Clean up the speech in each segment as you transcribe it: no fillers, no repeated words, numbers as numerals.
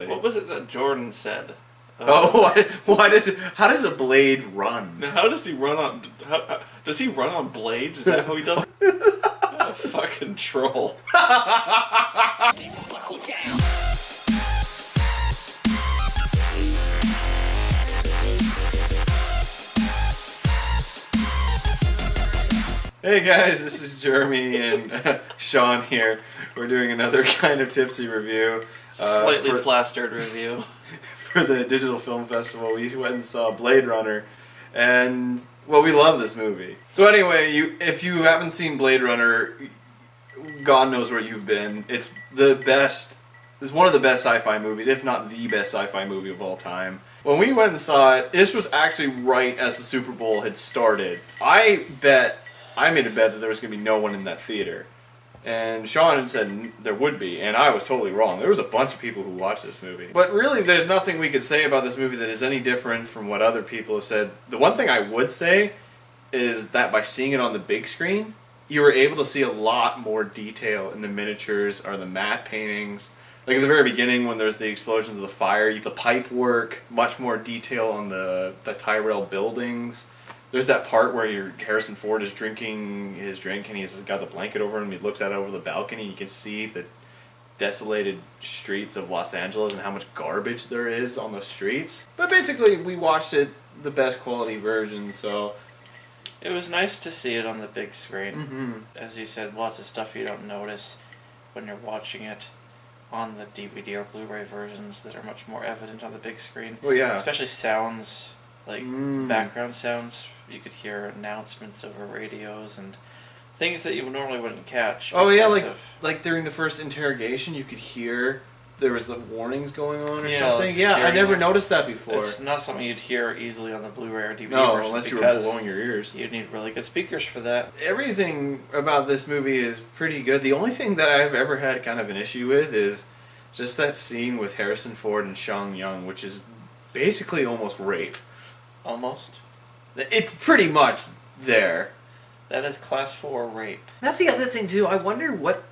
What was it that Jordan said? How does a blade run? Now, how does he run on? Does he run on blades? Is that how he does it? What a fucking troll. Hey guys, this is Jeremy and Sean here. We're doing another kind of tipsy review. Slightly plastered review. For the Digital Film Festival, we went and saw Blade Runner, and, well, we love this movie. So anyway, if you haven't seen Blade Runner, God knows where you've been. It's the best, it's one of the best sci-fi movies, if not the best sci-fi movie of all time. When we went and saw it, this was actually right as the Super Bowl had started. I made a bet that there was going to be no one in that theater. And Sean had said there would be, and I was totally wrong. There was a bunch of people who watched this movie. But really, there's nothing we could say about this movie that is any different from what other people have said. The one thing I would say is that by seeing it on the big screen, you were able to see a lot more detail in the miniatures or the matte paintings. Like at the very beginning when there's the explosions of the fire, the pipe work, much more detail on the Tyrell buildings. There's that part where Harrison Ford is drinking his drink and he's got the blanket over him. He looks out over the balcony. You can see the desolated streets of Los Angeles and how much garbage there is on the streets. But basically, we watched it the best quality version, so It was nice to see it on the big screen. Mm-hmm. As you said, lots of stuff you don't notice when you're watching it on the DVD or Blu-ray versions that are much more evident on the big screen. Well, yeah. Especially sounds, like background sounds. You could hear announcements over radios and things that you normally wouldn't catch. Oh yeah, like during the first interrogation, you could hear there was the warnings going on or something. Yeah, I never noticed that before. It's not something you'd hear easily on the Blu-ray or DVD no, version. unless you were blowing your ears. You'd need really good speakers for that. Everything about this movie is pretty good. The only thing that I've ever had kind of an issue with is just that scene with Harrison Ford and Sean Young, which is basically almost rape. Almost? It's pretty much there. That is class 4 rape. That's the other thing too. I wonder what,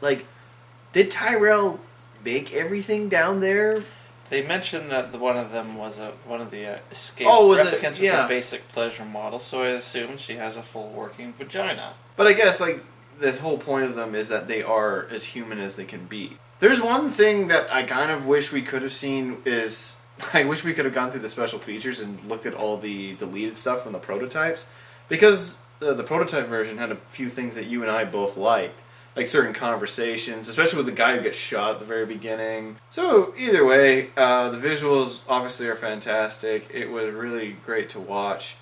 did Tyrell make everything down there? They mentioned that one of them was one of the escape replicants was a basic pleasure model, so I assume she has a full working vagina. But I guess the whole point of them is that they are as human as they can be. There's one thing that I kind of wish we could have seen is I wish we could have gone through the special features and looked at all the deleted stuff from the prototypes, because the prototype version had a few things that you and I both liked, like certain conversations, especially with the guy who gets shot at the very beginning. So either way, the visuals obviously are fantastic. It was really great to watch.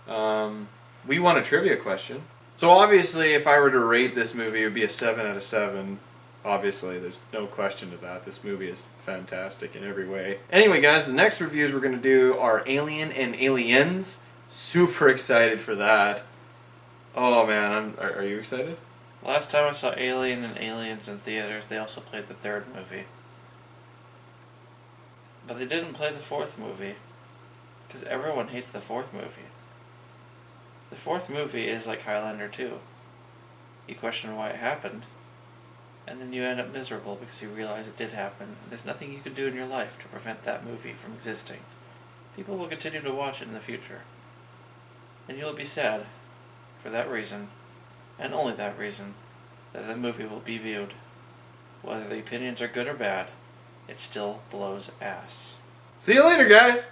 We won a trivia question. So obviously, if I were to rate this movie, it would be a 7 out of 7. Obviously, there's no question to that. This movie is fantastic in every way. Anyway, guys, the next reviews we're going to do are Alien and Aliens. Super excited for that. Oh, man. Are you excited? Last time I saw Alien and Aliens in theaters, they also played the third movie. But they didn't play the fourth movie, because everyone hates the fourth movie. The fourth movie is like Highlander 2. You question why it happened, and then you end up miserable because you realize it did happen, and there's nothing you can do in your life to prevent that movie from existing. People will continue to watch it in the future. And you'll be sad, for that reason, and only that reason, that the movie will be viewed. Whether the opinions are good or bad, it still blows ass. See you later, guys!